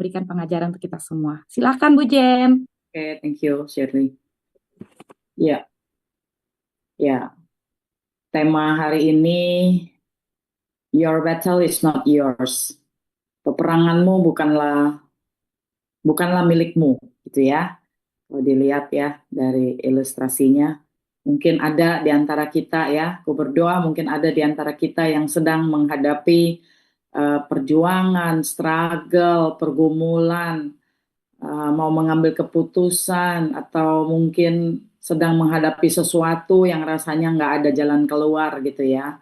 berikan pengajaran untuk kita semua. Silakan Bu Jen. Oke, thank you, Shirley. Ya, ya. Tema hari ini, Your battle is not yours. Peperanganmu bukanlah milikmu, gitu ya. Kalau dilihat ya dari ilustrasinya, mungkin ada di antara kita ya, aku berdoa mungkin ada di antara kita yang sedang menghadapi perjuangan, struggle, pergumulan, mau mengambil keputusan, atau mungkin sedang menghadapi sesuatu yang rasanya nggak ada jalan keluar gitu ya.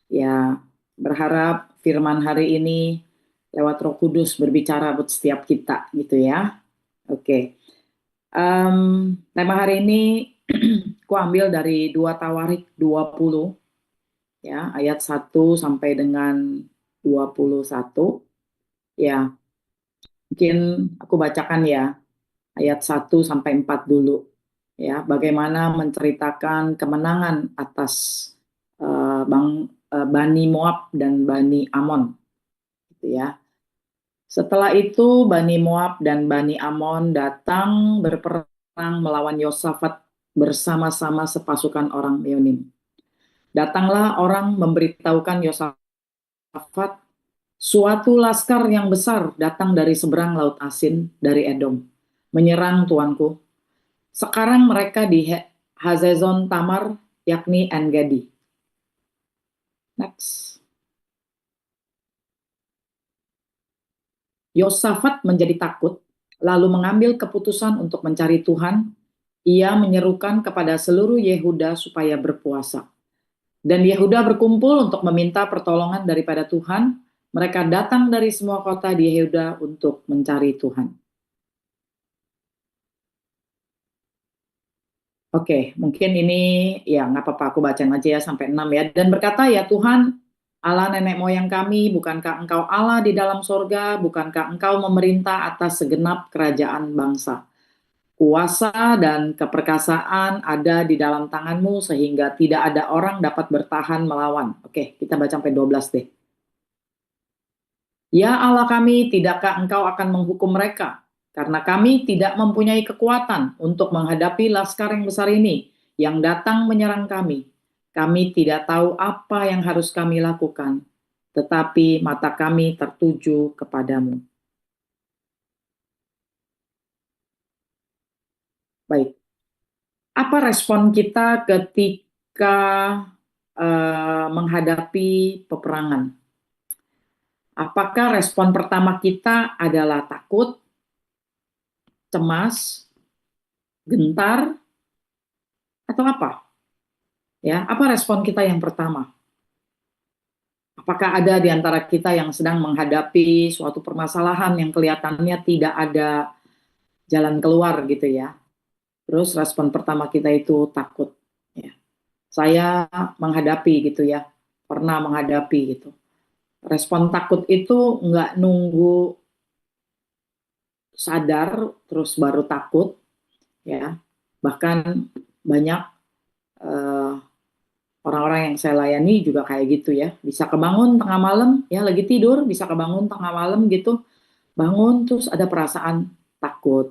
Ya, berharap firman hari ini lewat Roh Kudus berbicara buat setiap kita gitu ya. Oke. Tema hari ini aku ambil dari 2 Tawarik 20 ya, ayat 1 sampai dengan 21. Ya, mungkin aku bacakan ya ayat 1 sampai 4 dulu. Ya, bagaimana menceritakan kemenangan atas Bani Moab dan Bani Amon gitu ya. Setelah itu Bani Moab dan Bani Amon datang berperang melawan Yosafat bersama-sama sepasukan orang Meonim. Datanglah orang memberitahukan Yosafat, suatu laskar yang besar datang dari seberang Laut Asin, dari Edom, menyerang tuanku. Sekarang mereka di Hazezon Tamar, yakni En-Gedi. Next. Yosafat menjadi takut, lalu mengambil keputusan untuk mencari Tuhan. Ia menyerukan kepada seluruh Yehuda supaya berpuasa. Dan Yehuda berkumpul untuk meminta pertolongan daripada Tuhan. Mereka datang dari semua kota di Yehuda untuk mencari Tuhan. Oke, mungkin ini ya nggak apa-apa, aku bacain aja ya sampai 6 ya. Dan berkata, ya Tuhan, Allah nenek moyang kami, bukankah Engkau Allah di dalam sorga, bukankah Engkau memerintah atas segenap kerajaan bangsa? Kuasa dan keperkasaan ada di dalam tangan-Mu sehingga tidak ada orang dapat bertahan melawan. Oke, kita baca sampai 12 deh. Ya Allah kami, tidakkah Engkau akan menghukum mereka? Karena kami tidak mempunyai kekuatan untuk menghadapi laskar yang besar ini yang datang menyerang kami. Kami tidak tahu apa yang harus kami lakukan, tetapi mata kami tertuju kepadamu. Baik, apa respon kita ketika menghadapi peperangan? Apakah respon pertama kita adalah takut, cemas, gentar, atau apa? Ya, apa respon kita yang pertama? Apakah ada di antara kita yang sedang menghadapi suatu permasalahan yang kelihatannya tidak ada jalan keluar gitu ya? Terus respon pertama kita itu takut. Ya. Saya menghadapi gitu ya, pernah menghadapi gitu. Respon takut itu nggak nunggu sadar terus baru takut ya. Bahkan banyak eh, orang-orang yang saya layani juga kayak gitu ya. Bisa kebangun tengah malam, ya lagi tidur, bisa kebangun tengah malam gitu. Bangun terus ada perasaan takut,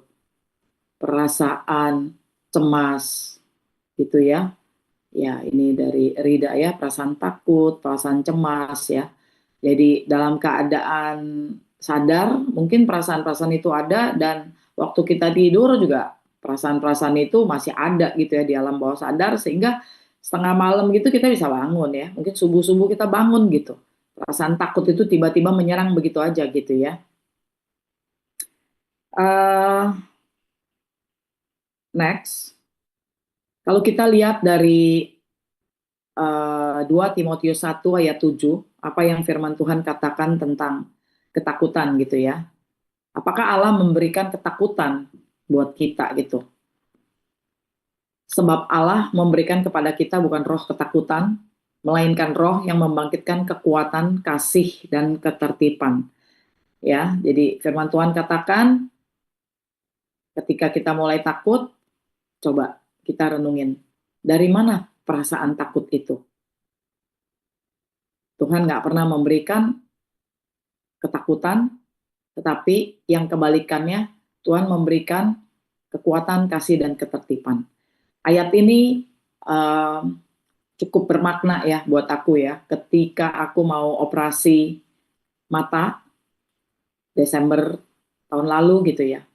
perasaan cemas gitu ya. Ya ini dari Rida ya, perasaan takut, perasaan cemas ya. Jadi dalam keadaan sadar, mungkin perasaan-perasaan itu ada, dan waktu kita tidur juga perasaan-perasaan itu masih ada gitu ya di alam bawah sadar, sehingga setengah malam gitu kita bisa bangun ya. Mungkin subuh-subuh kita bangun gitu. Perasaan takut itu tiba-tiba menyerang begitu aja gitu ya. Next, kalau kita lihat dari 2 Timotius 1 ayat 7, apa yang firman Tuhan katakan tentang ketakutan gitu ya. Apakah Allah memberikan ketakutan buat kita gitu? Sebab Allah memberikan kepada kita bukan roh ketakutan, melainkan roh yang membangkitkan kekuatan, kasih, dan ketertiban. Ya, jadi firman Tuhan katakan, ketika kita mulai takut, coba kita renungin, dari mana perasaan takut itu? Tuhan nggak pernah memberikan ketakutan, Tetapi yang kebalikannya, Tuhan memberikan kekuatan, kasih, dan ketertiban. Ayat ini cukup bermakna ya buat aku ya. Ketika aku mau operasi mata Desember tahun lalu gitu ya.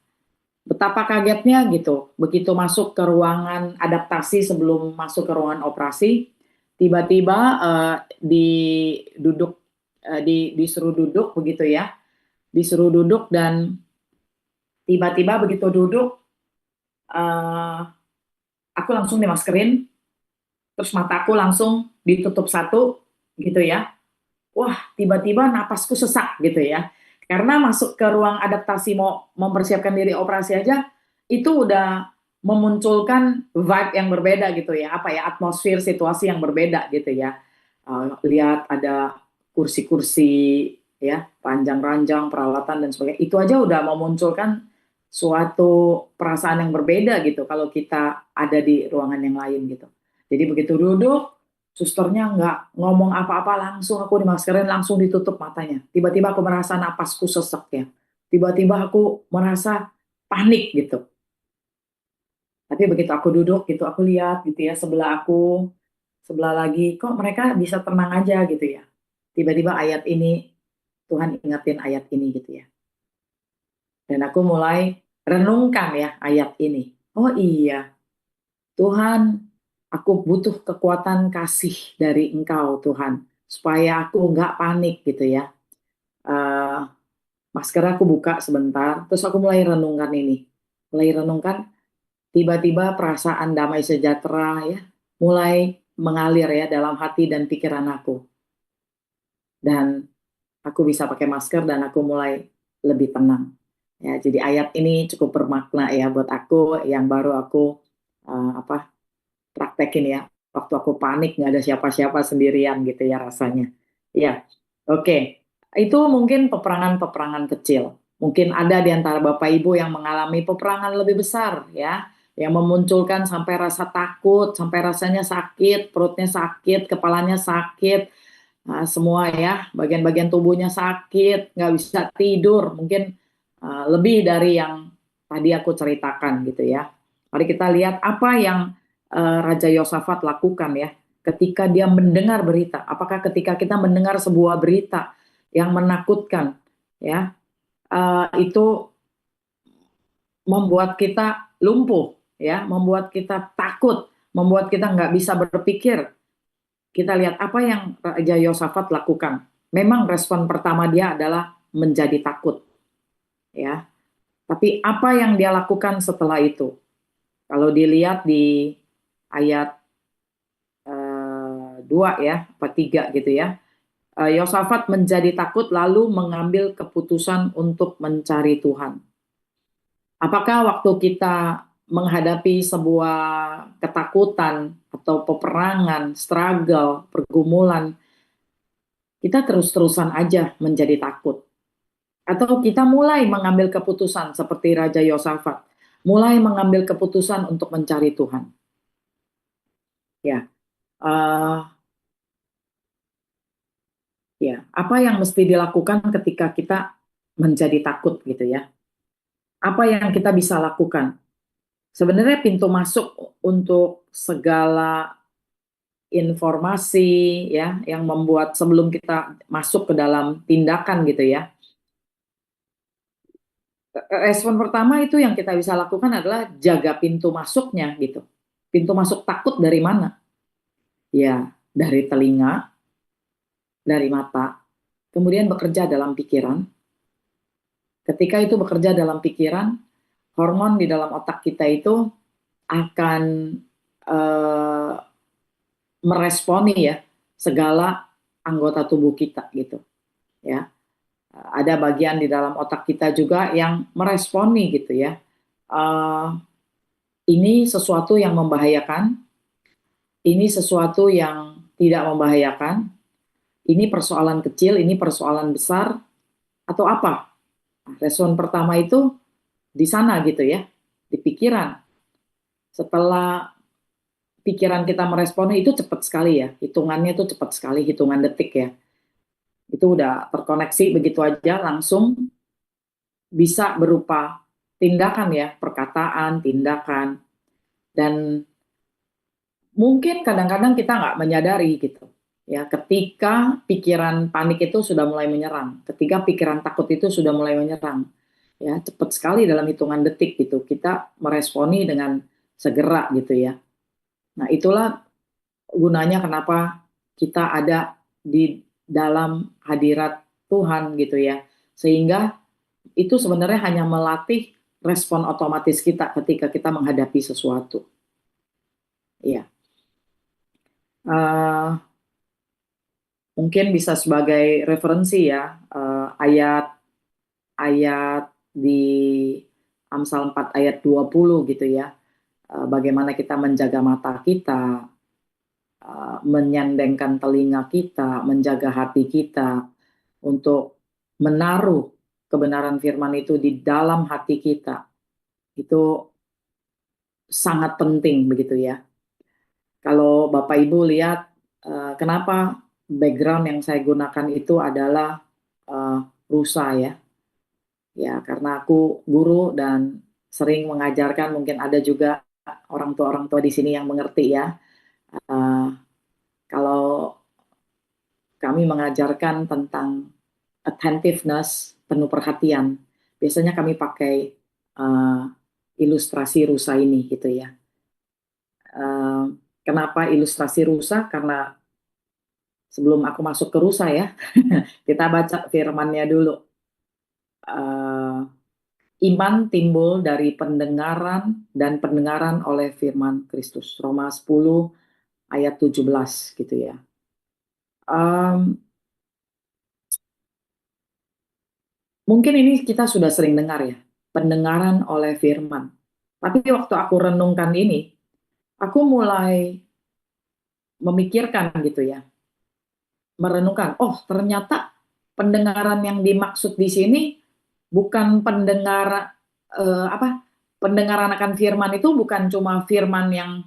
Betapa kagetnya gitu, begitu masuk ke ruangan adaptasi sebelum masuk ke ruangan operasi, tiba-tiba disuruh duduk begitu ya, disuruh duduk dan tiba-tiba begitu duduk, uh, aku langsung dimaskerin, terus mataku langsung ditutup satu gitu ya. Wah, tiba-tiba napasku sesak gitu ya. Karena masuk ke ruang adaptasi mau mempersiapkan diri operasi aja, itu udah memunculkan vibe yang berbeda gitu ya. Apa ya, atmosfer situasi yang berbeda gitu ya. Lihat ada kursi-kursi ya, ranjang-ranjang, peralatan dan sebagainya. Itu aja udah memunculkan suatu perasaan yang berbeda gitu kalau kita ada di ruangan yang lain gitu. Jadi begitu duduk, susternya nggak ngomong apa-apa, langsung aku dimaskerin, langsung ditutup matanya. Tiba-tiba aku merasa napasku sesek ya. Tiba-tiba aku merasa panik gitu. Tapi begitu aku duduk gitu, aku lihat gitu ya sebelah aku, sebelah lagi, kok mereka bisa tenang aja gitu ya. Tiba-tiba ayat ini, Tuhan ingetin ayat ini gitu ya. Dan aku mulai renungkan ya ayat ini. Oh iya, Tuhan, aku butuh kekuatan kasih dari Engkau Tuhan, supaya aku nggak panik gitu ya. Eh, Masker aku buka sebentar, terus aku mulai renungkan ini. Mulai renungkan, tiba-tiba perasaan damai sejahtera ya, mulai mengalir ya dalam hati dan pikiran aku. Dan aku bisa pakai masker dan aku mulai lebih tenang. Ya, jadi ayat ini cukup bermakna ya buat aku yang baru aku praktekin ya. Waktu aku panik nggak ada siapa-siapa sendirian gitu ya rasanya. Ya, oke. Itu mungkin peperangan-peperangan kecil. Mungkin ada di antara Bapak Ibu yang mengalami peperangan lebih besar ya, yang memunculkan sampai rasa takut, sampai rasanya sakit, perutnya sakit, kepalanya sakit, semua ya, bagian-bagian tubuhnya sakit, nggak bisa tidur, mungkin lebih dari yang tadi aku ceritakan gitu ya. Mari kita lihat apa yang Raja Yosafat lakukan ya, ketika dia mendengar berita. Apakah ketika kita mendengar sebuah berita yang menakutkan, ya, itu membuat kita lumpuh, ya, membuat kita takut, membuat kita nggak bisa berpikir. Kita lihat apa yang Raja Yosafat lakukan. Memang respon pertama dia adalah menjadi takut, ya. Tapi apa yang dia lakukan setelah itu? Kalau dilihat di ayat 2 ya, apa 3 gitu ya. Yosafat menjadi takut lalu mengambil keputusan untuk mencari Tuhan. Apakah waktu kita menghadapi sebuah ketakutan atau peperangan, struggle, pergumulan, kita terus-terusan aja menjadi takut? Atau kita mulai mengambil keputusan seperti Raja Yosafat, mulai mengambil keputusan untuk mencari Tuhan? Ya, uh, ya, apa yang mesti dilakukan ketika kita menjadi takut gitu ya? Apa yang kita bisa lakukan? Sebenarnya pintu masuk untuk segala informasi ya yang membuat sebelum kita masuk ke dalam tindakan gitu ya. Respon pertama itu yang kita bisa lakukan adalah jaga pintu masuknya gitu. Pintu masuk takut dari mana? Ya, dari telinga, dari mata, kemudian bekerja dalam pikiran. Ketika itu bekerja dalam pikiran, hormon di dalam otak kita itu akan eh, meresponi ya segala anggota tubuh kita gitu ya. Ada bagian di dalam otak kita juga yang meresponi gitu ya. Uh, ini sesuatu yang membahayakan, ini sesuatu yang tidak membahayakan, ini persoalan kecil, ini persoalan besar, atau apa? Respon pertama itu di sana gitu ya, di pikiran. Setelah pikiran kita meresponnya itu cepat sekali ya, hitungannya itu cepat sekali, hitungan detik ya. Itu udah terkoneksi begitu aja langsung bisa berupa tindakan ya, perkataan, tindakan, dan mungkin kadang-kadang kita nggak menyadari gitu. Ya, ketika pikiran panik itu sudah mulai menyerang, ketika pikiran takut itu sudah mulai menyerang, ya cepat sekali dalam hitungan detik gitu kita meresponi dengan segera gitu ya. Nah, itulah gunanya kenapa kita ada di dalam hadirat Tuhan gitu ya. Sehingga itu sebenarnya hanya melatih respon otomatis kita ketika kita menghadapi sesuatu. Ya. Mungkin bisa sebagai referensi ya, ayat-ayat di Amsal 4 ayat 20 gitu ya. Bagaimana kita menjaga mata kita, menyandengkan telinga kita, menjaga hati kita untuk menaruh kebenaran firman itu di dalam hati kita. Itu sangat penting begitu ya. Kalau Bapak Ibu lihat, kenapa background yang saya gunakan itu adalah uh, rusa ya. Ya, karena aku guru dan sering mengajarkan, mungkin ada juga orang tua di sini yang mengerti ya. Uh, Kalau kami mengajarkan tentang attentiveness, penuh perhatian, biasanya kami pakai uh, ilustrasi rusa ini gitu ya. Uh, Kenapa ilustrasi rusa? Karena sebelum aku masuk ke rusa ya, kita baca firmannya dulu. Uh, Iman timbul dari pendengaran dan pendengaran oleh firman Kristus. Roma 10 ayat 17 gitu ya. Um, Mungkin ini kita sudah sering dengar ya, pendengaran oleh firman. Tapi waktu aku renungkan ini, aku mulai memikirkan gitu ya, merenungkan, oh ternyata pendengaran yang dimaksud di sini bukan pendengaran apa? Pendengaran akan firman itu bukan cuma firman yang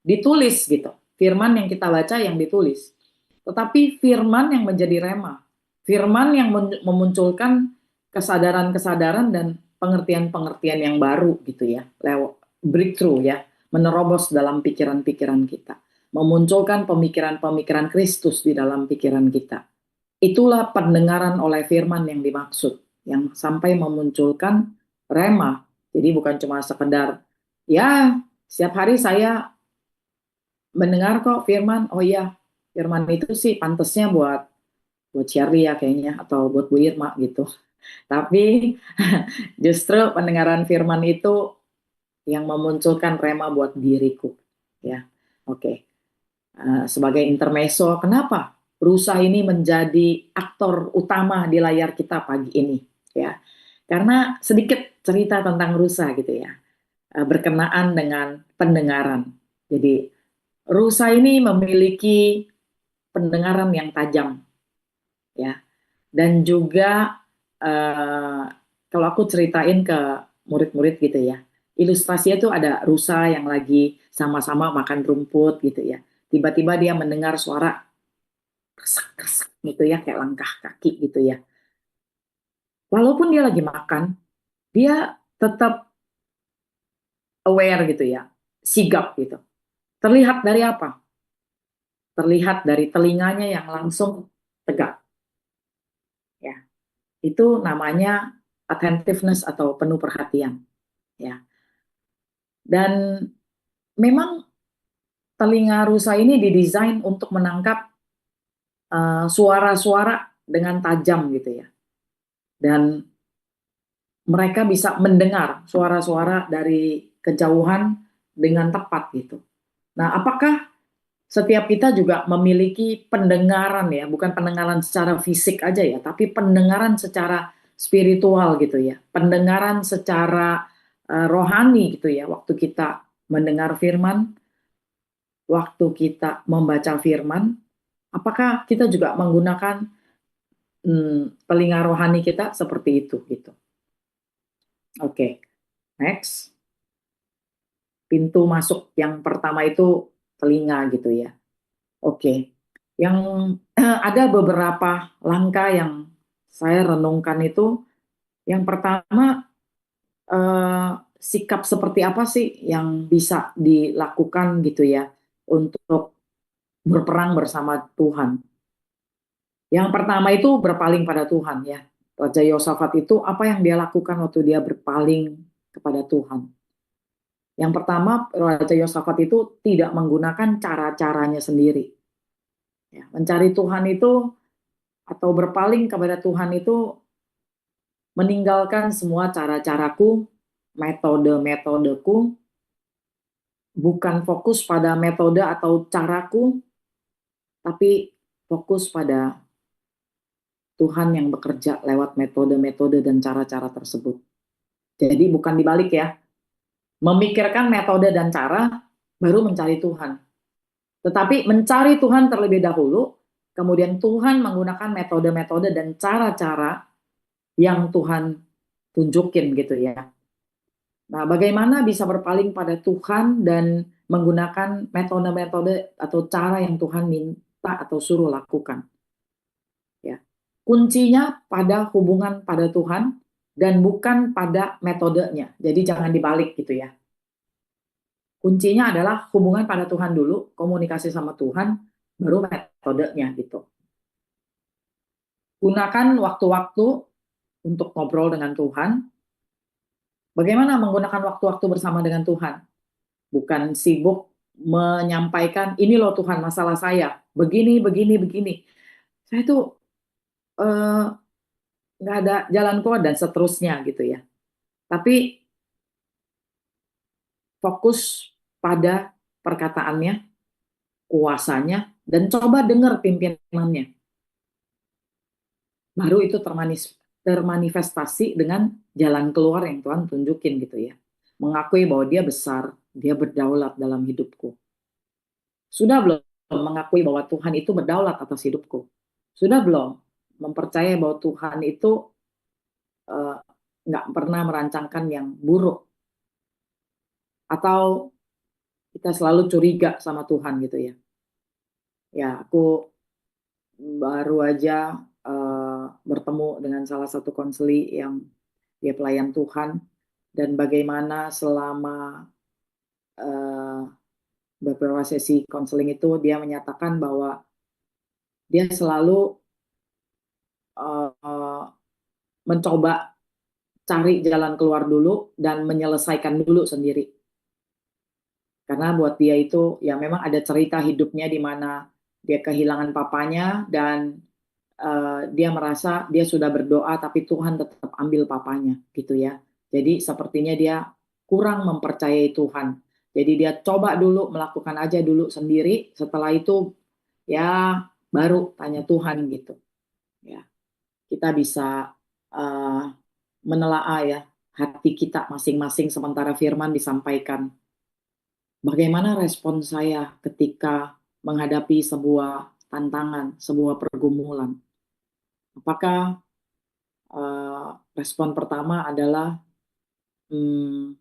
ditulis gitu. Firman yang kita baca yang ditulis. Tetapi firman yang menjadi rema. Firman yang memunculkan kesadaran-kesadaran dan pengertian-pengertian yang baru gitu ya. Lewat breakthrough ya, menerobos dalam pikiran-pikiran kita, memunculkan pemikiran-pemikiran Kristus di dalam pikiran kita. Itulah pendengaran oleh firman yang dimaksud, yang sampai memunculkan rema. Jadi bukan cuma sekedar, ya setiap hari saya mendengar kok firman, oh iya firman itu sih pantasnya buat Shirley ya kayaknya, atau buat Bu Irma gitu. Tapi justru pendengaran firman itu yang memunculkan rema buat diriku. Ya, oke. Sebagai intermezzo, kenapa rusa ini menjadi aktor utama di layar kita pagi ini? Ya, karena sedikit cerita tentang rusa gitu ya, berkenaan dengan pendengaran. Jadi rusa ini memiliki pendengaran yang tajam, ya, dan juga uh, kalau aku ceritain ke murid-murid gitu ya, ilustrasinya itu ada rusa yang lagi sama-sama makan rumput gitu ya. Tiba-tiba dia mendengar suara kresek-kresek gitu ya, kayak langkah kaki gitu ya. Walaupun dia lagi makan, dia tetap aware gitu ya, sigap gitu. Terlihat dari apa? Terlihat dari telinganya yang langsung tegak. Ya, itu namanya attentiveness atau penuh perhatian. Ya, dan memang telinga rusa ini didesain untuk menangkap suara-suara dengan tajam gitu ya. Dan mereka bisa mendengar suara-suara dari kejauhan dengan tepat gitu. Nah, apakah setiap kita juga memiliki pendengaran ya, bukan pendengaran secara fisik aja ya, tapi pendengaran secara spiritual gitu ya, pendengaran secara rohani gitu ya, waktu kita mendengar firman, waktu kita membaca firman, apakah kita juga menggunakan telinga rohani kita seperti itu gitu. Oke, next. Pintu masuk yang pertama itu telinga gitu ya. Oke. Yang ada beberapa langkah yang saya renungkan itu Yang pertama, sikap seperti apa sih yang bisa dilakukan gitu ya untuk berperang bersama Tuhan. Yang pertama itu berpaling pada Tuhan ya. Raja Yosafat itu apa yang dia lakukan waktu dia berpaling kepada Tuhan. Yang pertama, Raja Yosafat itu tidak menggunakan cara-caranya sendiri. Ya, mencari Tuhan itu atau berpaling kepada Tuhan itu meninggalkan semua cara-caraku, metode-metodeku, bukan fokus pada metode atau caraku, tapi fokus pada Tuhan yang bekerja lewat metode-metode dan cara-cara tersebut. Jadi bukan dibalik ya, memikirkan metode dan cara, baru mencari Tuhan. Tetapi mencari Tuhan terlebih dahulu, kemudian Tuhan menggunakan metode-metode dan cara-cara yang Tuhan tunjukin gitu ya. Nah, bagaimana bisa berpaling pada Tuhan dan menggunakan metode-metode atau cara yang Tuhan minta atau suruh lakukan. Ya. Kuncinya pada hubungan pada Tuhan dan bukan pada metodenya. Jadi jangan dibalik gitu ya. Kuncinya adalah hubungan pada Tuhan dulu, komunikasi sama Tuhan, baru metodenya gitu. Gunakan waktu-waktu untuk ngobrol dengan Tuhan. Bagaimana menggunakan waktu-waktu bersama dengan Tuhan? Bukan sibuk menyampaikan, ini loh Tuhan masalah saya, begini, begini, begini. Saya tuh eh, nggak ada jalan keluar dan seterusnya gitu ya. Tapi fokus pada perkataannya, kuasanya, dan coba dengar pimpinannya. Baru itu termanifestasi dengan jalan keluar yang Tuhan tunjukin gitu ya. Mengakui bahwa dia besar, dia berdaulat dalam hidupku. Sudah belum mengakui bahwa Tuhan itu berdaulat atas hidupku? Sudah belum mempercayai bahwa Tuhan itu eh, nggak pernah merancangkan yang buruk? Atau kita selalu curiga sama Tuhan gitu ya? Ya, aku baru aja bertemu dengan salah satu konseli yang dia pelayan Tuhan, dan bagaimana selama uh, beberapa sesi konseling itu dia menyatakan bahwa dia selalu uh, mencoba cari jalan keluar dulu dan menyelesaikan dulu sendiri. Karena buat dia itu ya memang ada cerita hidupnya di mana dia kehilangan papanya dan dia merasa dia sudah berdoa tapi Tuhan tetap ambil papanya gitu ya. Jadi sepertinya dia kurang mempercayai Tuhan. Jadi dia coba dulu melakukan aja dulu sendiri, setelah itu ya baru tanya Tuhan gitu. Ya, kita bisa uh, menelaah ya hati kita masing-masing sementara firman disampaikan. Bagaimana respon saya ketika menghadapi sebuah tantangan, sebuah pergumulan? Apakah respon pertama adalah hmm,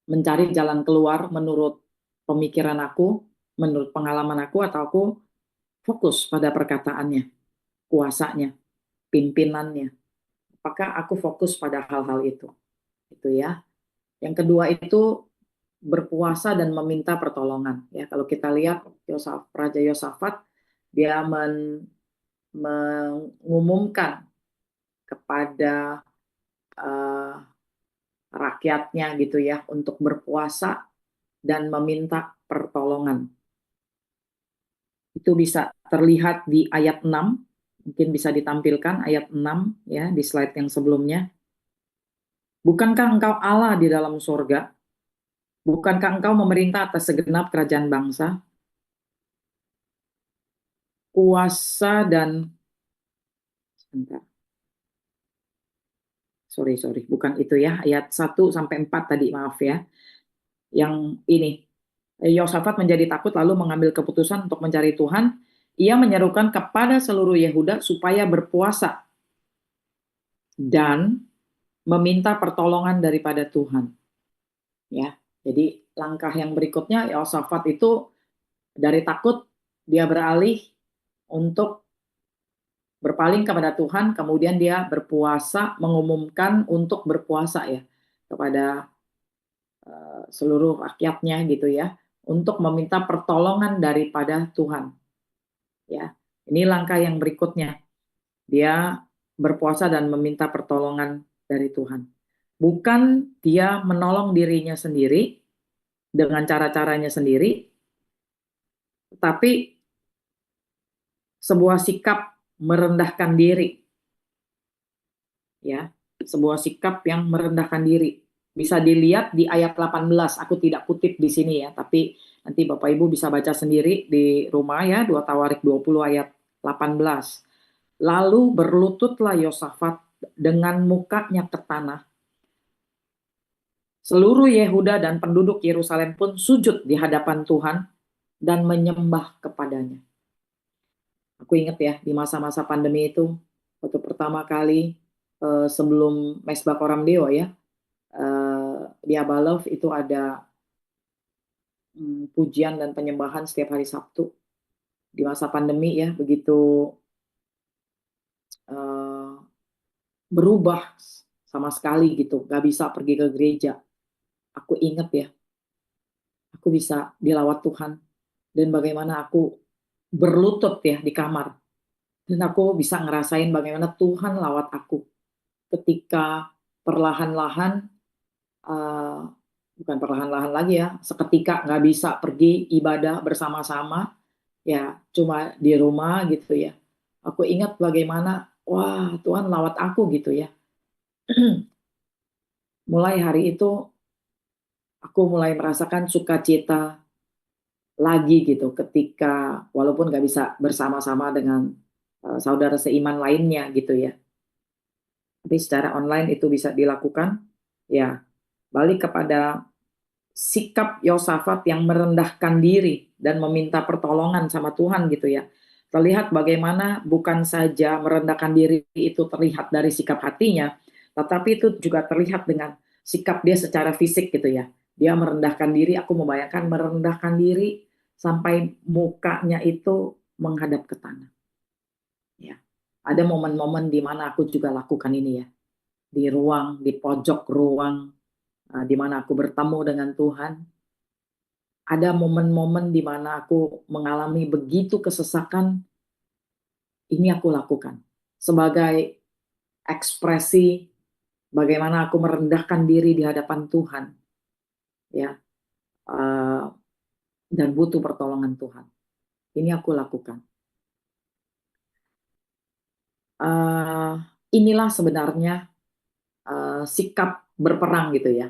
mencari jalan keluar menurut pemikiran aku, menurut pengalaman aku, atau aku fokus pada perkataannya, kuasanya, pimpinannya? Apakah aku fokus pada hal-hal itu? Itu ya. Yang kedua itu berpuasa dan meminta pertolongan. Ya, kalau kita lihat Raja Yosafat, dia mengumumkan kepada uh, rakyatnya gitu ya untuk berpuasa dan meminta pertolongan. Itu bisa terlihat di ayat 6, mungkin bisa ditampilkan ayat 6 ya di slide yang sebelumnya. Bukankah engkau Allah di dalam surga? Bukankah engkau memerintah atas segenap kerajaan bangsa? Kuasa dan sebentar. Sorry, bukan itu ya. Ayat 1 sampai 4 tadi, maaf ya. Yang ini, Yosafat menjadi takut lalu mengambil keputusan untuk mencari Tuhan. Ia menyerukan kepada seluruh Yehuda supaya berpuasa dan meminta pertolongan daripada Tuhan. Ya, jadi langkah yang berikutnya Yosafat itu dari takut dia beralih untuk berpaling kepada Tuhan, kemudian dia berpuasa, mengumumkan untuk berpuasa ya kepada seluruh rakyatnya gitu ya, untuk meminta pertolongan daripada Tuhan. Ya, ini langkah yang berikutnya. Dia berpuasa dan meminta pertolongan dari Tuhan. Bukan dia menolong dirinya sendiri dengan cara-caranya sendiri, tapi sebuah sikap merendahkan diri, ya, sebuah sikap yang merendahkan diri. Bisa dilihat di ayat 18, aku tidak kutip di sini ya, tapi nanti Bapak Ibu bisa baca sendiri di rumah ya, 2 Tawarik 20 ayat 18. Lalu berlututlah Yosafat dengan mukanya ke tanah. Seluruh Yehuda dan penduduk Yerusalem pun sujud di hadapan Tuhan dan menyembah kepadanya. Aku ingat ya, di masa-masa pandemi itu, waktu pertama kali sebelum Mesbah Koram Deo ya, di Abalov itu ada pujian dan penyembahan setiap hari Sabtu. Di masa pandemi ya, begitu uh, berubah sama sekali gitu, gak bisa pergi ke gereja. Aku ingat ya, aku bisa dilawat Tuhan, dan bagaimana aku berlutut ya di kamar. Dan aku bisa ngerasain bagaimana Tuhan lawat aku ketika perlahan-lahan, uh, bukan perlahan-lahan lagi ya, seketika nggak bisa pergi ibadah bersama-sama, ya cuma di rumah gitu ya. Aku ingat bagaimana, wah Tuhan lawat aku gitu ya. Mulai hari itu, aku mulai merasakan sukacita lagi gitu ketika walaupun nggak bisa bersama-sama dengan saudara seiman lainnya gitu ya, tapi secara online itu bisa dilakukan. Ya, balik kepada sikap Yosafat yang merendahkan diri dan meminta pertolongan sama Tuhan gitu ya. Terlihat bagaimana bukan saja merendahkan diri itu terlihat dari sikap hatinya, tetapi itu juga terlihat dengan sikap dia secara fisik gitu ya. Dia merendahkan diri, aku membayangkan merendahkan diri sampai mukanya itu menghadap ke tanah. Ya. Ada momen-momen di mana aku juga lakukan ini ya. Di ruang, di pojok ruang, di mana aku bertemu dengan Tuhan. Ada momen-momen di mana aku mengalami begitu kesesakan, ini aku lakukan. Sebagai ekspresi bagaimana aku merendahkan diri di hadapan Tuhan. Ya, uh, dan butuh pertolongan Tuhan. Ini aku lakukan. Uh, inilah sebenarnya sikap berperang gitu ya.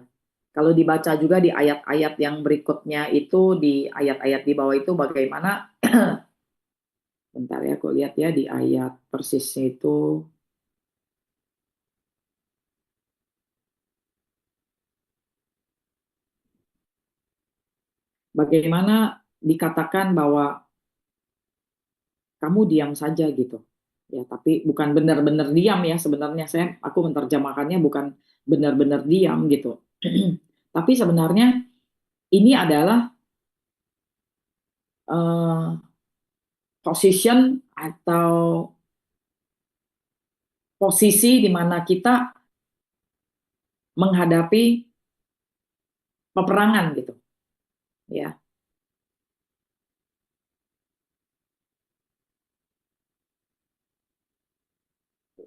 Kalau dibaca juga di ayat-ayat yang berikutnya itu, di ayat-ayat di bawah itu bagaimana, bentar ya aku lihat ya di ayat persisnya itu, bagaimana dikatakan bahwa kamu diam saja gitu. Ya, tapi bukan benar-benar diam ya sebenarnya, aku menerjemahkannya bukan benar-benar diam gitu. Tapi sebenarnya ini adalah uh, position atau posisi di mana kita menghadapi peperangan gitu ya.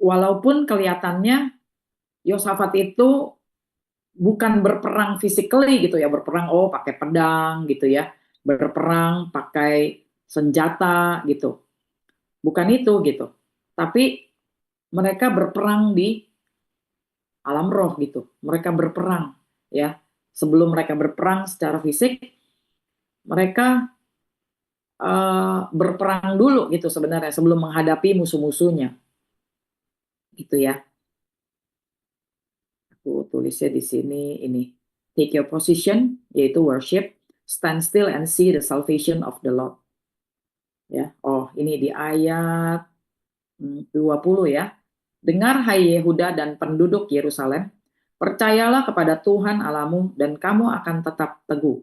Walaupun kelihatannya Yosafat itu bukan berperang physically gitu ya, berperang pakai pedang gitu ya, berperang pakai senjata gitu. Bukan itu gitu. Tapi mereka berperang di alam roh gitu. Mereka berperang ya. Sebelum mereka berperang secara fisik, mereka berperang dulu gitu sebenarnya sebelum menghadapi musuh-musuhnya. Gitu ya. Aku tulisnya di sini ini. Take your position, yaitu worship. Stand still and see the salvation of the Lord. Ya, ini di ayat 20 ya. Dengar hai Yehuda dan penduduk Yerusalem, percayalah kepada Tuhan Allahmu dan kamu akan tetap teguh.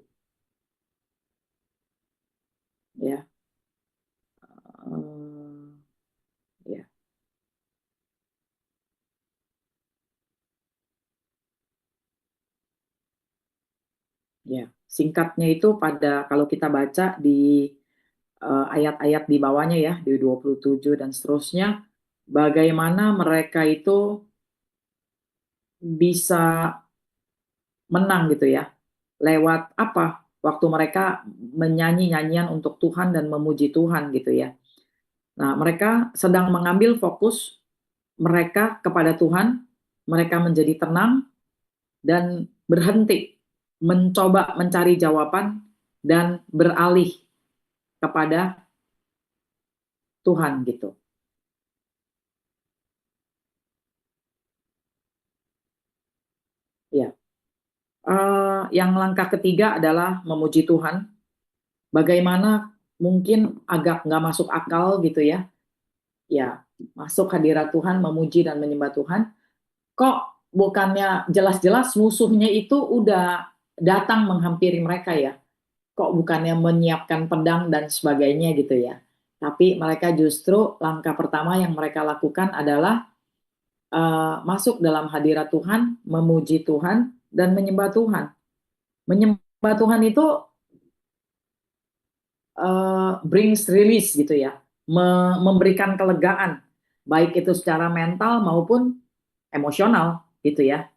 Ya. Uh, ya. Ya, singkatnya itu kalau kita baca di ayat-ayat di bawahnya ya, di 27 dan seterusnya, bagaimana mereka itu bisa menang gitu ya. Lewat apa? Waktu mereka menyanyi nyanyian untuk Tuhan dan memuji Tuhan gitu ya. Nah, mereka sedang mengambil fokus mereka kepada Tuhan, mereka menjadi tenang dan berhenti mencoba mencari jawaban dan beralih kepada Tuhan gitu. Ya. Yang langkah ketiga adalah memuji Tuhan. Bagaimana mungkin agak nggak masuk akal gitu ya. Ya, masuk hadirat Tuhan, memuji dan menyembah Tuhan. Kok bukannya jelas-jelas musuhnya itu udah datang menghampiri mereka ya? Kok bukannya menyiapkan pedang dan sebagainya gitu ya? Tapi mereka justru langkah pertama yang mereka lakukan adalah masuk dalam hadirat Tuhan, memuji Tuhan, dan menyembah Tuhan. Menyembah Tuhan itu brings release gitu ya, memberikan kelegaan, baik itu secara mental maupun emosional gitu ya.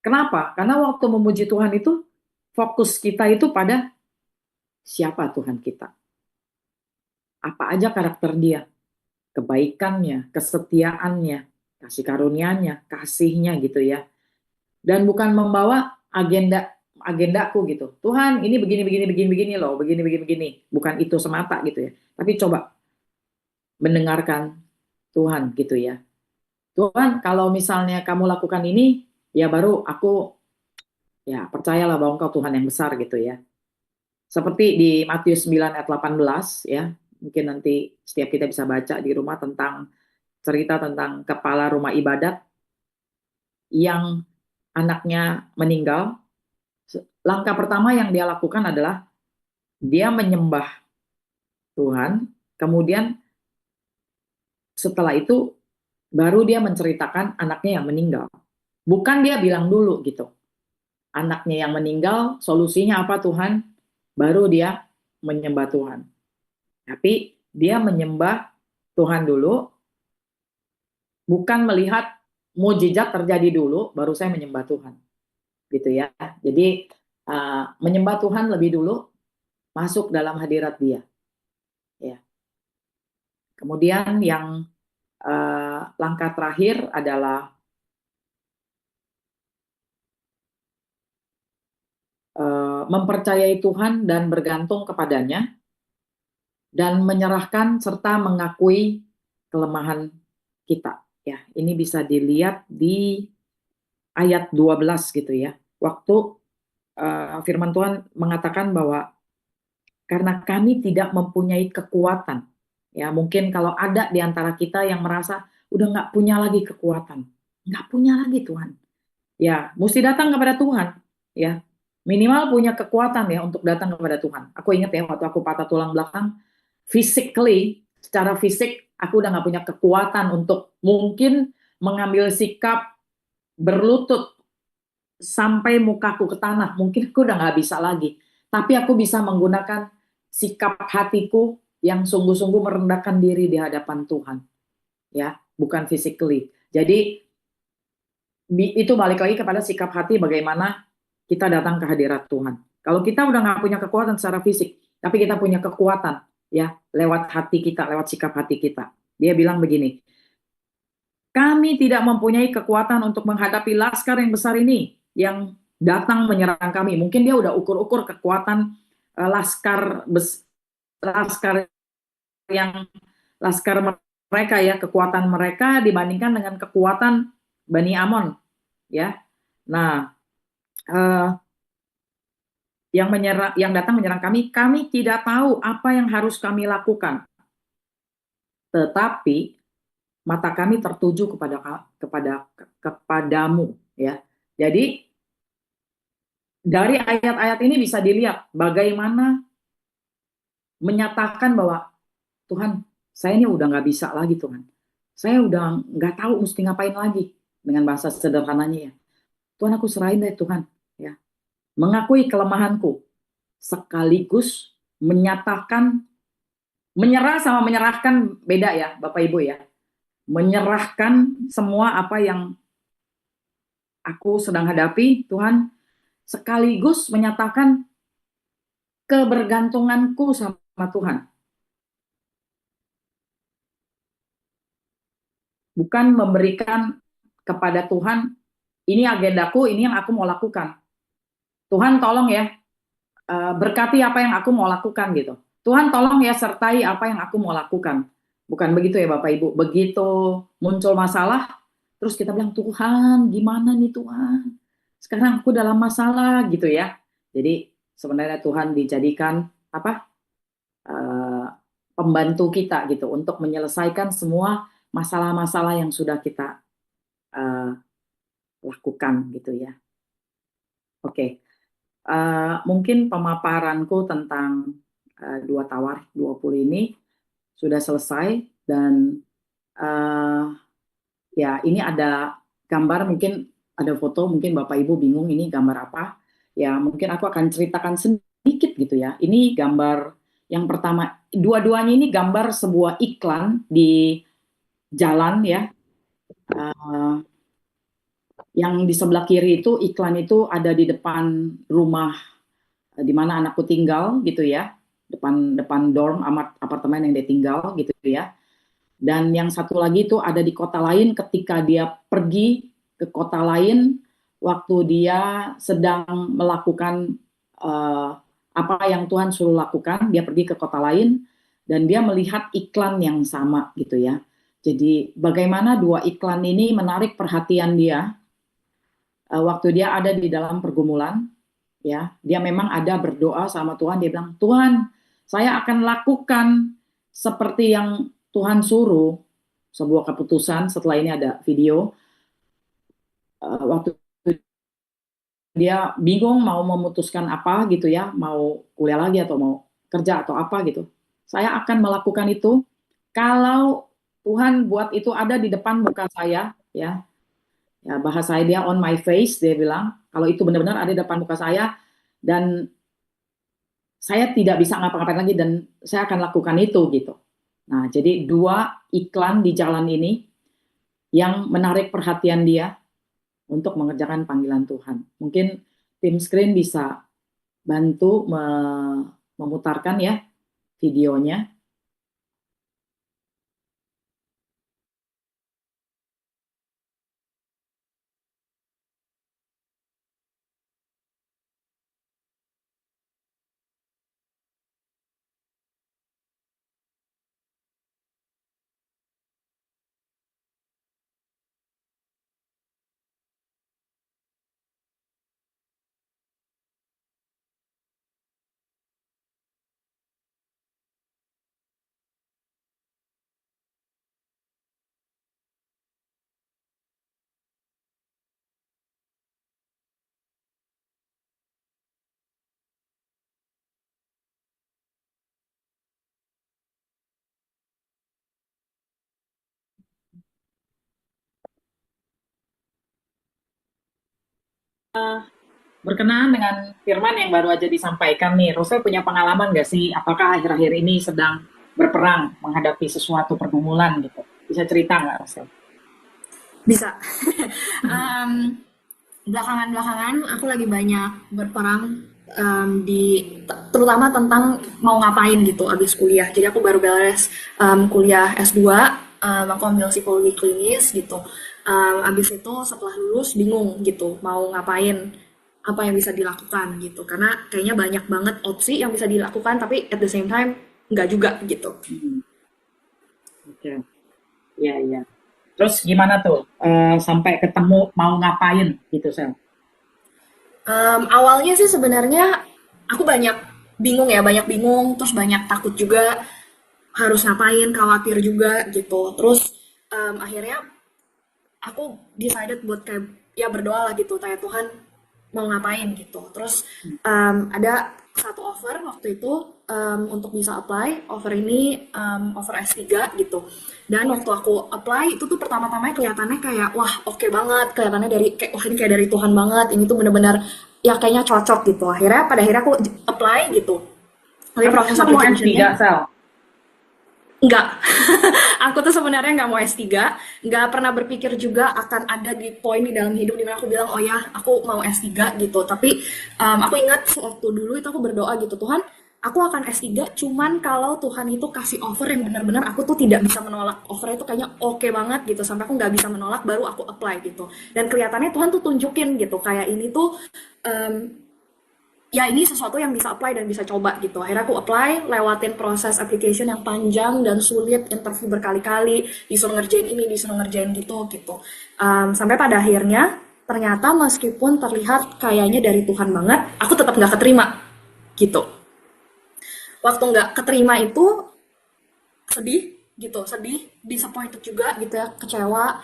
Kenapa? Karena waktu memuji Tuhan itu fokus kita itu pada siapa Tuhan kita, apa aja karakter Dia, kebaikannya, kesetiaannya, kasih karunia-Nya, kasihnya gitu ya. Dan bukan membawa agendaku gitu. Tuhan, ini begini begini begini begini loh, begini begini begini. Bukan itu semata gitu ya. Tapi coba mendengarkan Tuhan gitu ya. Tuhan, kalau misalnya kamu lakukan ini, ya baru aku ya percayalah bahwa Engkau Tuhan yang besar gitu ya. Seperti di Matius 9 ayat 18 ya. Mungkin nanti setiap kita bisa baca di rumah tentang cerita tentang kepala rumah ibadat yang anaknya meninggal. Langkah pertama yang dia lakukan adalah dia menyembah Tuhan, kemudian setelah itu baru dia menceritakan anaknya yang meninggal. Bukan dia bilang dulu gitu. Anaknya yang meninggal, solusinya apa Tuhan? Baru dia menyembah Tuhan. Tapi dia menyembah Tuhan dulu, bukan melihat mujizat terjadi dulu, baru saya menyembah Tuhan. Gitu ya. Jadi menyembah Tuhan lebih dulu, masuk dalam hadirat Dia. Ya. Kemudian yang langkah terakhir adalah mempercayai Tuhan dan bergantung kepadanya dan menyerahkan serta mengakui kelemahan kita. Ya, ini bisa dilihat di ayat 12 gitu ya. Waktu firman Tuhan mengatakan bahwa karena kami tidak mempunyai kekuatan. Ya, mungkin kalau ada di antara kita yang merasa udah nggak punya lagi kekuatan, nggak punya lagi Tuhan. Ya, mesti datang kepada Tuhan. Ya, minimal punya kekuatan ya untuk datang kepada Tuhan. Aku ingat ya waktu aku patah tulang belakang, physically, secara fisik aku udah nggak punya kekuatan untuk mungkin mengambil sikap berlutut sampai mukaku ke tanah. Mungkin aku udah nggak bisa lagi. Tapi aku bisa menggunakan sikap hatiku yang sungguh-sungguh merendahkan diri di hadapan Tuhan. Ya, bukan physically. Jadi itu balik lagi kepada sikap hati bagaimana kita datang ke hadirat Tuhan. Kalau kita udah nggak punya kekuatan secara fisik, tapi kita punya kekuatan ya lewat hati kita, lewat sikap hati kita. Dia bilang begini, kami tidak mempunyai kekuatan untuk menghadapi laskar yang besar ini yang datang menyerang kami. Mungkin dia udah ukur-ukur kekuatan laskar yang laskar mereka ya, kekuatan mereka dibandingkan dengan kekuatan Bani Amon ya. Nah, eh, yang datang menyerang kami, kami tidak tahu apa yang harus kami lakukan. Tetapi mata kami tertuju kepadamu ya. Jadi dari ayat-ayat ini bisa dilihat bagaimana menyatakan bahwa Tuhan, saya ini udah nggak bisa lagi Tuhan. Saya udah nggak tahu mesti ngapain lagi dengan bahasa sederhananya ya. Tuhan aku serahin deh Tuhan ya. mengakui kelemahanku, sekaligus menyatakan, menyerah sama menyerahkan beda ya Bapak Ibu ya. Menyerahkan semua apa yang aku sedang hadapi, Tuhan, sekaligus menyatakan kebergantunganku sama Tuhan. Bukan memberikan kepada Tuhan, ini agendaku, ini yang aku mau lakukan. Tuhan tolong ya, berkati apa yang aku mau lakukan gitu. Tuhan tolong ya sertai apa yang aku mau lakukan. Bukan begitu ya Bapak Ibu. Begitu muncul masalah, terus kita bilang, Tuhan gimana nih Tuhan? Sekarang aku dalam masalah gitu ya. Jadi sebenarnya Tuhan dijadikan apa? eh, Pembantu kita gitu untuk menyelesaikan semua masalah-masalah yang sudah kita eh, lakukan gitu ya. Oke. Mungkin pemaparanku tentang dua tawar 20 ini sudah selesai dan uh, ya ini ada gambar, mungkin ada foto, mungkin Bapak Ibu bingung ini gambar apa. Ya mungkin aku akan ceritakan sedikit gitu ya. Ini gambar yang pertama, dua-duanya ini gambar sebuah iklan di jalan ya. Uh, yang di sebelah kiri itu iklan itu ada di depan rumah di mana anakku tinggal gitu ya, depan depan dorm apartemen yang dia tinggal gitu ya. Dan yang satu lagi itu ada di kota lain ketika dia pergi ke kota lain waktu dia sedang melakukan apa yang Tuhan suruh lakukan, dia pergi ke kota lain dan dia melihat iklan yang sama gitu ya. Jadi bagaimana dua iklan ini menarik perhatian dia waktu dia ada di dalam pergumulan ya, dia memang ada berdoa sama Tuhan, dia bilang, Tuhan, saya akan lakukan seperti yang Tuhan suruh, sebuah keputusan. Setelah ini ada video, waktu dia bingung mau memutuskan apa gitu ya, mau kuliah lagi atau mau kerja atau apa gitu. Saya akan melakukan itu kalau Tuhan buat itu ada di depan muka saya, ya. Ya, bahasa dia on my face, dia bilang, kalau itu benar-benar ada di depan muka saya, dan saya tidak bisa ngapa-ngapain lagi dan saya akan lakukan itu gitu. Nah, jadi dua iklan di jalan ini yang menarik perhatian dia untuk mengerjakan panggilan Tuhan. Mungkin tim screen bisa bantu memutarkan ya videonya. Berkenaan dengan firman yang baru aja disampaikan nih, Rosel punya pengalaman nggak sih? Apakah akhir-akhir ini sedang berperang menghadapi sesuatu pergumulan gitu? Bisa cerita nggak, Rosel? Bisa. Em, Belakangan-belakangan aku lagi banyak berperang terutama tentang mau ngapain gitu abis kuliah. Jadi aku baru beres kuliah S2, aku ambil psikologi klinis gitu. Abis itu setelah lulus bingung gitu mau ngapain, apa yang bisa dilakukan gitu. Karena kayaknya banyak banget opsi yang bisa dilakukan tapi at the same time nggak juga gitu. Oke, iya iya. Terus gimana tuh sampai ketemu mau ngapain gitu, Sel? Awalnya sih sebenarnya aku banyak bingung, terus banyak takut juga harus ngapain, khawatir juga gitu. Terus akhirnya aku decided buat kayak ya berdoa lah gitu, tanya Tuhan mau ngapain gitu. Terus ada satu offer waktu itu untuk bisa apply. Offer ini offer S3 gitu. Dan waktu aku apply itu tuh pertama-tama kelihatannya kayak wah oke banget, kelihatannya dari kayak wah ini kayak dari Tuhan banget. Ini tuh bener-bener ya kayaknya cocok gitu. Pada akhirnya aku apply gitu. Tapi Tapi proses kamu mau S3, application-nya Sel? enggak. Aku tuh sebenarnya nggak mau S3, nggak pernah berpikir juga akan ada di poin di dalam hidup dimana aku bilang, oh ya, aku mau S3 gitu. Tapi aku ingat waktu dulu itu aku berdoa gitu, Tuhan, aku akan S3 cuman kalau Tuhan itu kasih offer yang benar-benar aku tuh tidak bisa menolak. Offer itu kayaknya oke banget gitu, sampai aku nggak bisa menolak, baru aku apply gitu. Dan kelihatannya Tuhan tuh tunjukin gitu, kayak ini tuh em, ya ini sesuatu yang bisa apply dan bisa coba gitu. Akhirnya aku apply, lewatin proses application yang panjang dan sulit, interview berkali-kali, disuruh ngerjain ini, disuruh ngerjain gitu. Sampai pada akhirnya, ternyata meskipun terlihat kayaknya dari Tuhan banget, aku tetap nggak keterima gitu. Waktu nggak keterima itu sedih gitu, sedih, disappointed juga gitu ya, kecewa.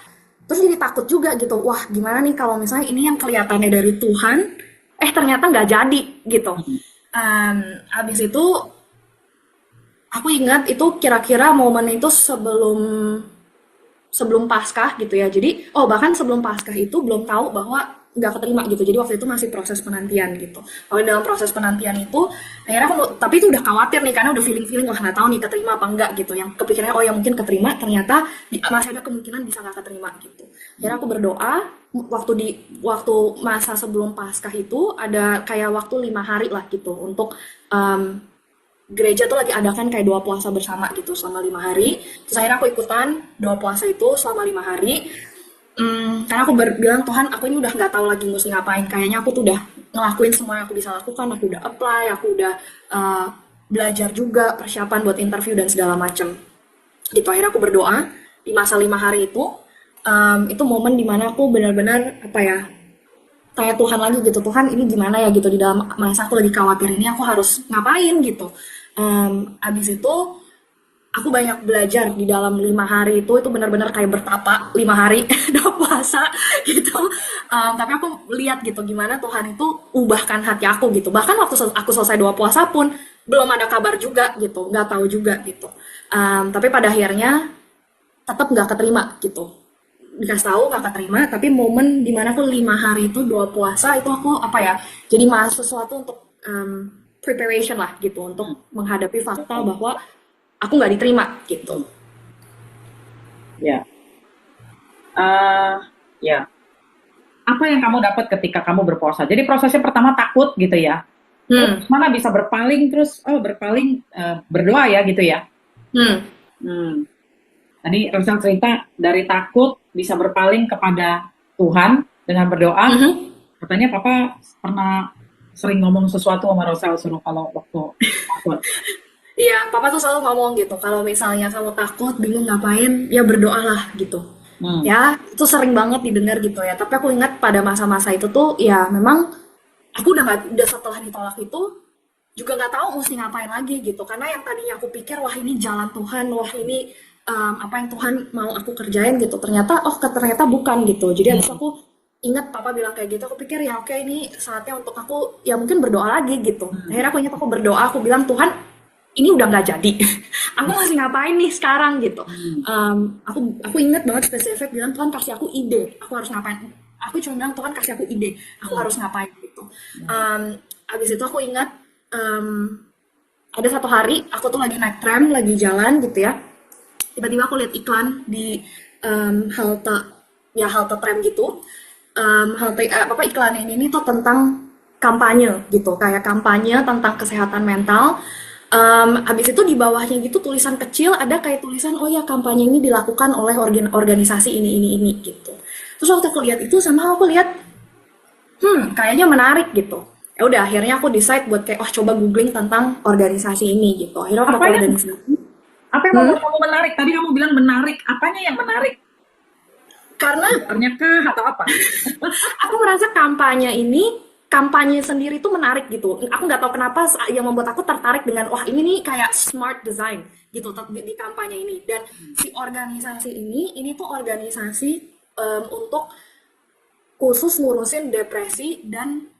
Terus jadi takut juga gitu, wah gimana nih kalau misalnya ini yang kelihatannya dari Tuhan, ternyata nggak jadi gitu. Abis itu aku ingat itu kira-kira momen itu sebelum sebelum Paskah gitu ya. Jadi, bahkan sebelum Paskah itu belum tahu bahwa nggak keterima gitu. Jadi waktu itu masih proses penantian gitu. Kalau dalam proses penantian itu, akhirnya aku, tapi itu udah khawatir nih karena udah feeling-feeling wah nggak tahu nih keterima apa enggak gitu. Yang kepikirannya ya mungkin keterima, ternyata masih ada kemungkinan bisa nggak keterima gitu. Akhirnya aku berdoa waktu masa sebelum Paskah itu ada kayak waktu 5 hari lah gitu untuk gereja tuh lagi adakan kayak doa puasa bersama gitu selama 5 hari. Terus akhirnya aku ikutan doa puasa itu selama 5 hari. Karena aku bilang Tuhan, aku ini udah nggak tahu lagi mesti ngapain. Kayaknya aku tuh udah ngelakuin semua yang aku bisa lakukan. Aku udah apply, aku udah belajar juga persiapan buat interview dan segala macem. Gitu akhirnya aku berdoa di masa 5 hari itu momen dimana aku benar-benar apa ya, kayak Tuhan lagi gitu, Tuhan ini gimana ya gitu di dalam masa aku lagi khawatir ini aku harus ngapain gitu. Abis itu aku banyak belajar di dalam 5 hari itu benar-benar kayak bertapa 5 hari doa puasa gitu. Tapi aku lihat gitu gimana Tuhan itu ubahkan hati aku gitu. Bahkan waktu aku selesai doa puasa pun belum ada kabar juga gitu, nggak tahu juga gitu. Tapi pada akhirnya tetap nggak keterima gitu, dikasih tahu nggak keterima. Tapi momen dimana aku 5 hari itu doa puasa itu aku apa ya, jadi malah sesuatu untuk preparation lah gitu untuk menghadapi fakta bahwa aku nggak diterima gitu. Ya. Ya. Apa yang kamu dapat ketika kamu berpuasa? Jadi prosesnya pertama takut gitu ya. Terus mana bisa berpaling, terus berpaling berdoa ya gitu ya. Tadi Rosel cerita dari takut bisa berpaling kepada Tuhan dengan berdoa. Katanya Papa pernah sering ngomong sesuatu sama Rosel suruh kalau waktu takut. Iya, Papa tuh selalu ngomong gitu, kalau misalnya kamu takut, bingung ngapain, ya berdoalah gitu. Ya, itu sering banget didengar gitu ya. Tapi aku ingat pada masa-masa itu tuh, ya memang aku udah setelah ditolak itu juga nggak tahu mesti ngapain lagi gitu. Karena yang tadinya aku pikir, wah ini jalan Tuhan, wah ini apa yang Tuhan mau aku kerjain gitu. Ternyata, ternyata bukan gitu. Jadi habis aku ingat Papa bilang kayak gitu, aku pikir ya oke, ini saatnya untuk aku ya mungkin berdoa lagi gitu. Akhirnya aku ingat aku berdoa, aku bilang Tuhan, ini udah nggak jadi. Aku masih ngapain nih sekarang gitu. Aku ingat banget spesifik bilang Tuhan kasih aku ide, aku harus ngapain. Aku cuma bilang Tuhan kasih aku ide, aku harus ngapain gitu. Abis itu aku ingat ada satu hari aku tuh lagi naik tram, lagi jalan gitu ya. Tiba-tiba aku lihat iklan di halte tram gitu. Iklan ini tuh tentang kampanye gitu, kayak kampanye tentang kesehatan mental. Habis itu di bawahnya gitu tulisan kecil ada kayak tulisan oh ya kampanye ini dilakukan oleh organisasi ini gitu. Terus waktu aku lihat itu sama aku lihat kayaknya menarik gitu. Ya udah akhirnya aku decide buat kayak coba googling tentang organisasi ini gitu. Akhirnya aku pakai organisasi. Apa yang membuat kamu menarik? Tadi kamu bilang menarik. Apanya yang menarik? Karena ternyata atau apa? Aku merasa kampanye sendiri tuh menarik gitu. Aku nggak tahu kenapa yang membuat aku tertarik dengan wah ini nih kayak smart design gitu di kampanye ini. Dan si organisasi ini tuh organisasi untuk khusus ngurusin depresi dan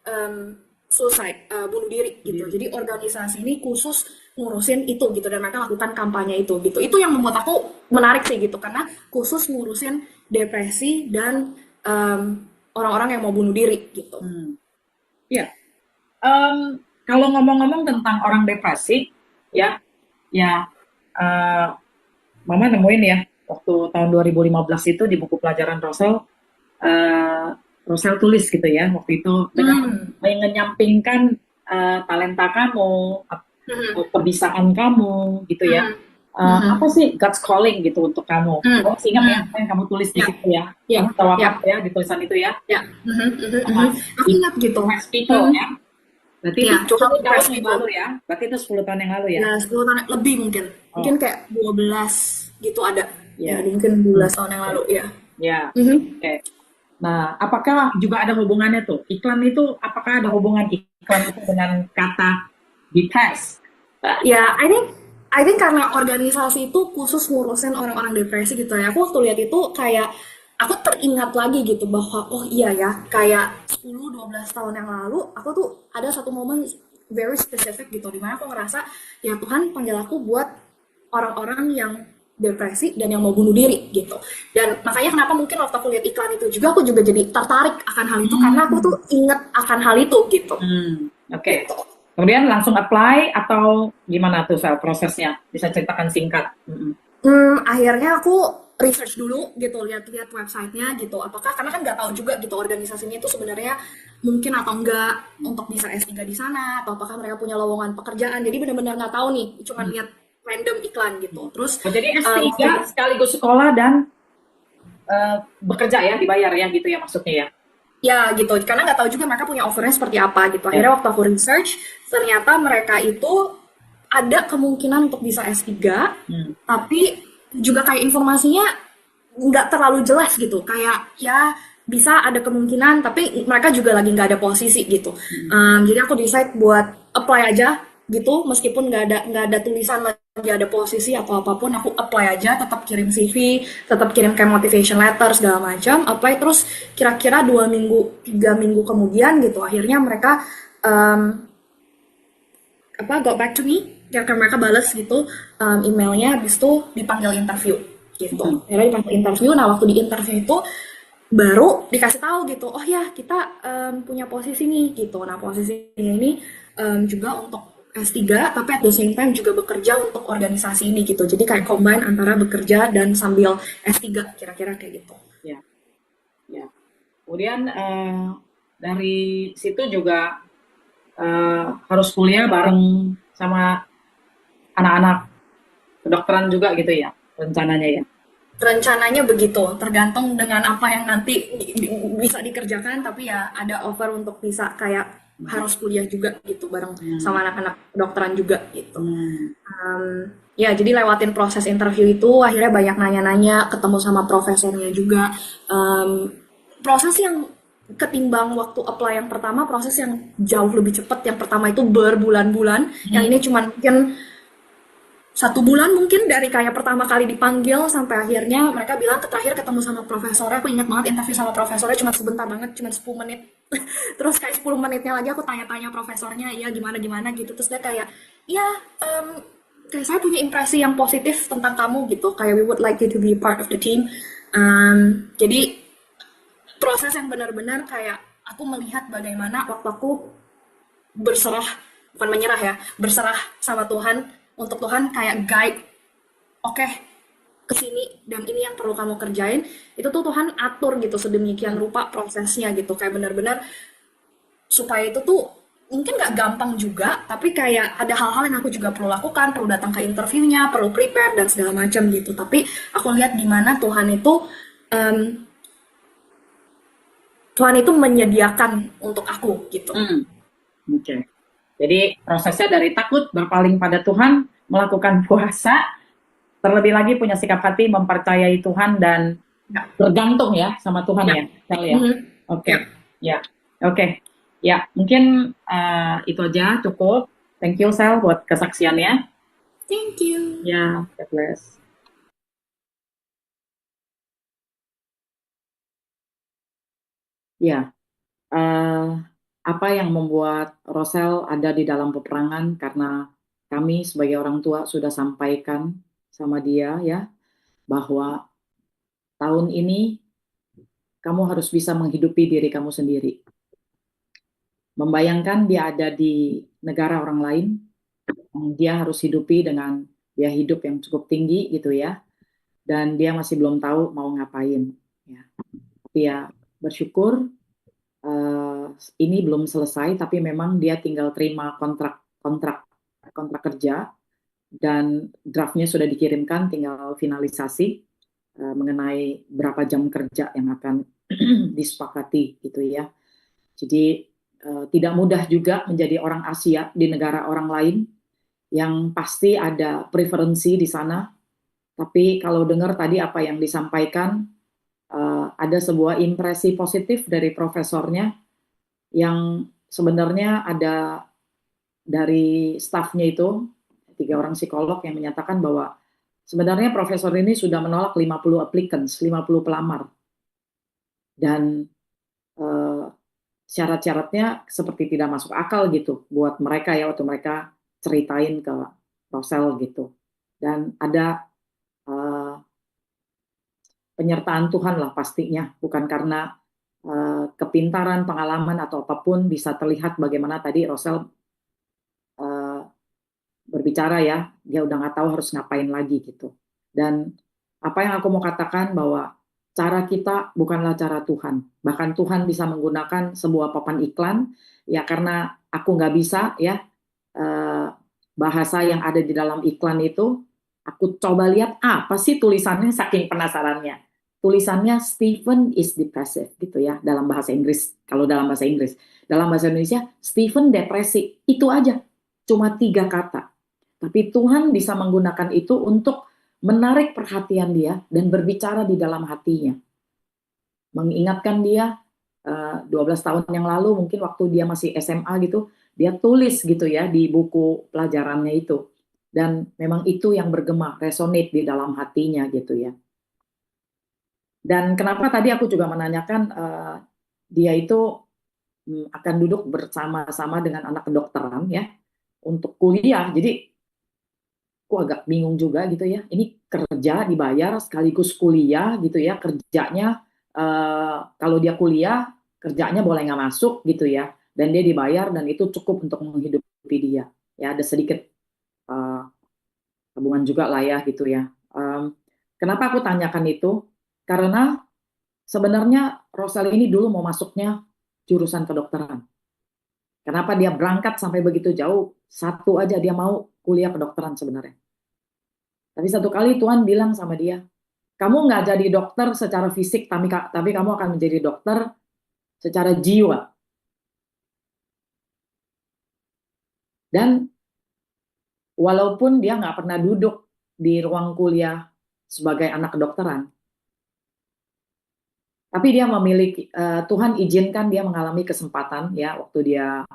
suicide, bunuh diri gitu. Jadi organisasi ini khusus ngurusin itu gitu dan mereka lakukan kampanye itu gitu. Itu yang membuat aku menarik sih gitu karena khusus ngurusin depresi dan orang-orang yang mau bunuh diri gitu. Iya. Kalau ngomong-ngomong tentang orang depresi, ya, ya, eh, Mama nemuin ya, waktu tahun 2015 itu di buku pelajaran Rosel, eh, Rosel tulis gitu ya, waktu itu dengan Hmm. menyampingkan talenta kamu, Mhm. kebisaan kamu, gitu ya. Mhm. Mhm. Apa sih God's calling gitu untuk kamu? Hmm. Kamu masih ingat ya Hmm. apa yang kamu tulis di Ya, situ ya? ya, Kamu jawab ya, apa ya di tulisan itu ya? ya. Mhm, mhm, mhm. Uh, Aku It ingat gitu. Impacts people Hmm. ya. Berarti itu Ya, to help 10 tahun impress yang people. lalu ya. Berarti itu 10 tahun yang lalu ya. Ya, 10 tahun lebih mungkin. Mungkin Oh, kayak 12 gitu ada. Ya, ya. mungkin Hmm. 12 tahun yang lalu ya. Ya. Mhm. Oke. Nah, apakah juga ada hubungannya tuh? Iklan itu, apakah ada hubungan iklan itu dengan kata depressed? Ya, I think karena organisasi itu khusus ngurusin orang-orang depresi gitu ya. Aku waktu lihat itu kayak aku teringat lagi gitu bahwa oh iya ya, kayak 10-12 tahun yang lalu aku tuh ada satu momen very specific gitu di mana aku ngerasa ya Tuhan panggil aku buat orang-orang yang depresi dan yang mau bunuh diri gitu. Dan makanya kenapa mungkin waktu aku lihat iklan itu juga aku juga jadi tertarik akan hal itu karena aku tuh Hmm. inget akan hal itu gitu. Oke. Gitu. Kemudian langsung apply atau gimana tuh Sel, prosesnya? Bisa ceritakan singkat. Akhirnya aku research dulu gitu, lihat-lihat websitenya gitu. Apakah karena kan nggak tahu juga gitu organisasinya itu sebenarnya mungkin atau enggak untuk bisa S3 di sana atau apakah mereka punya lowongan pekerjaan. Jadi benar-benar nggak tahu nih, cuma lihat random iklan gitu. Terus Oh, jadi waktu S3 sekaligus sekolah dan bekerja ya, dibayar ya gitu ya maksudnya ya. ya gitu, karena nggak tahu juga mereka punya offernya seperti apa gitu. Ya. Akhirnya waktu aku research, ternyata mereka itu ada kemungkinan untuk bisa S3, Hmm. tapi juga kayak informasinya nggak terlalu jelas gitu. Kayak ya bisa ada kemungkinan, tapi mereka juga lagi nggak ada posisi gitu. Hmm. Jadi aku decide buat apply aja gitu, meskipun nggak ada tulisan lagi ada posisi atau apapun, aku apply aja, tetap kirim CV, tetap kirim kayak motivation letter segala macam, apply terus kira-kira 2 minggu 3 minggu kemudian gitu, akhirnya mereka um, got back to me, kira-kira mereka balas gitu emailnya, habis itu dipanggil interview gitu. Hmm. Akhirnya dipanggil interview, nah waktu di interview itu baru dikasih tahu gitu, oh ya kita punya posisi nih gitu. Nah posisinya ini juga untuk S3 tapi at the same time juga bekerja untuk organisasi ini gitu. Jadi kayak combine antara bekerja dan sambil S3 kira-kira kayak gitu. Ya, ya. Kemudian dari situ juga harus kuliah bareng sama anak-anak kedokteran juga gitu ya rencananya ya. Rencananya begitu, tergantung dengan apa yang nanti bisa dikerjakan, tapi ya ada offer untuk bisa kayak harus kuliah juga gitu bareng Hmm. sama anak-anak kedokteran juga gitu. Hmm. Ya, jadi lewatin proses interview itu, akhirnya banyak nanya-nanya, ketemu sama profesornya juga. Proses yang ketimbang waktu apply yang pertama, proses yang jauh lebih cepat. Yang pertama itu berbulan-bulan, yang ini cuma mungkin 1 bulan mungkin dari kayak pertama kali dipanggil sampai akhirnya mereka bilang terakhir ketemu sama profesornya. Aku ingat banget interview sama profesornya cuma sebentar banget, cuma 10 menit. Terus kayak 10 menitnya lagi aku tanya-tanya profesornya, iya gimana-gimana gitu. Terus dia kayak, iya kayak saya punya impresi yang positif tentang kamu gitu. Kayak we would like you to be part of the team. Jadi proses yang benar-benar kayak aku melihat bagaimana waktu aku berserah, bukan menyerah ya, berserah sama Tuhan, untuk Tuhan kayak guide, oke okay, kesini dan ini yang perlu kamu kerjain, itu tuh Tuhan atur gitu sedemikian rupa prosesnya gitu, kayak benar-benar supaya itu tuh mungkin nggak gampang juga, tapi kayak ada hal-hal yang aku juga perlu lakukan, perlu datang ke interviewnya, perlu prepare dan segala macam gitu. Tapi aku lihat gimana um, Tuhan itu menyediakan untuk aku gitu. Oke. Jadi prosesnya dari takut berpaling pada Tuhan, melakukan puasa, terlebih lagi punya sikap hati mempercayai Tuhan dan Ya, bergantung ya sama Tuhan ya. ya, Sel ya. Mhm. Oke, Ya. ya, oke, ya. Mungkin itu aja cukup. Thank you Sel buat kesaksiannya. Thank you. Ya, God bless. Ya, eh, apa yang membuat Rosel ada di dalam peperangan karena kami sebagai orang tua sudah sampaikan sama dia ya bahwa tahun ini kamu harus bisa menghidupi diri kamu sendiri. membayangkan dia ada di negara orang lain, dia harus hidupi dengan biaya hidup yang cukup tinggi gitu ya, dan dia masih belum tahu mau ngapain. Ya. Tapi ya bersyukur ini belum selesai, tapi memang dia tinggal terima kontrak kontrak kontrak kerja dan draftnya sudah dikirimkan, tinggal finalisasi mengenai berapa jam kerja yang akan disepakati gitu ya. Jadi tidak mudah juga menjadi orang Asia di negara orang lain, yang pasti ada preferensi di sana. Tapi kalau dengar tadi apa yang disampaikan, ada sebuah impresi positif dari profesornya yang sebenarnya ada dari stafnya itu, 3 orang psikolog yang menyatakan bahwa sebenarnya profesor ini sudah menolak 50 applicants, 50 pelamar. Dan syarat-syaratnya seperti tidak masuk akal gitu buat mereka ya, waktu mereka ceritain ke Rosel gitu. Dan ada penyertaan Tuhan lah pastinya, bukan karena kepintaran, pengalaman atau apapun. Bisa terlihat bagaimana tadi Rosel berbicara ya, dia udah nggak tahu harus ngapain lagi gitu. Dan apa yang aku mau katakan bahwa cara kita bukanlah cara Tuhan. Bahkan Tuhan bisa menggunakan sebuah papan iklan ya, karena aku nggak bisa ya bahasa yang ada di dalam iklan itu. Aku coba lihat apa sih tulisannya, saking penasarannya. Tulisannya Stephen is depressive gitu ya dalam bahasa Inggris. Kalau dalam bahasa Inggris, dalam bahasa Indonesia Stephen depresi, itu aja, cuma 3 kata. Tapi Tuhan bisa menggunakan itu untuk menarik perhatian dia dan berbicara di dalam hatinya. Mengingatkan dia 12 tahun yang lalu, mungkin waktu dia masih SMA gitu, dia tulis gitu ya di buku pelajarannya itu. Dan memang itu yang bergema, resonate di dalam hatinya gitu ya. Dan kenapa tadi aku juga menanyakan dia itu akan duduk bersama-sama dengan anak kedokteran ya untuk kuliah. Jadi aku agak bingung juga gitu ya. Ini kerja dibayar sekaligus kuliah gitu ya. Kerjanya kalau dia kuliah, kerjanya boleh nggak masuk gitu ya. Dan dia dibayar dan itu cukup untuk menghidupi dia. Ya ada sedikit tabungan juga lah ya gitu ya. Kenapa aku tanyakan itu? Karena sebenarnya Rosal ini dulu mau masuknya jurusan kedokteran. Kenapa dia berangkat sampai begitu jauh? Satu aja, dia mau kuliah kedokteran sebenarnya. Tapi satu kali Tuhan bilang sama dia, kamu nggak jadi dokter secara fisik, tapi kamu akan menjadi dokter secara jiwa. Dan walaupun dia nggak pernah duduk di ruang kuliah sebagai anak kedokteran, tapi dia memiliki, Tuhan izinkan dia mengalami kesempatan ya, waktu dia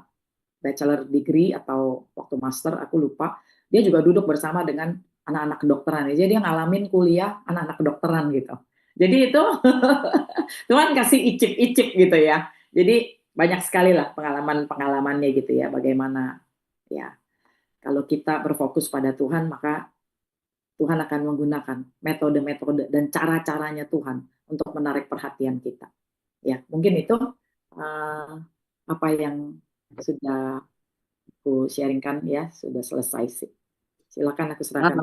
bachelor degree atau waktu master, aku lupa, dia juga duduk bersama dengan anak-anak kedokteran. Jadi dia ngalamin kuliah anak-anak kedokteran gitu. Jadi itu Tuhan kasih icip-icip gitu ya. Jadi banyak sekali lah pengalaman-pengalamannya gitu ya, bagaimana ya kalau kita berfokus pada Tuhan, maka Tuhan akan menggunakan metode-metode dan cara-caranya Tuhan untuk menarik perhatian kita. Ya, mungkin itu apa yang sudah aku sharingkan ya, sudah selesai sih. Silakan aku serahkan.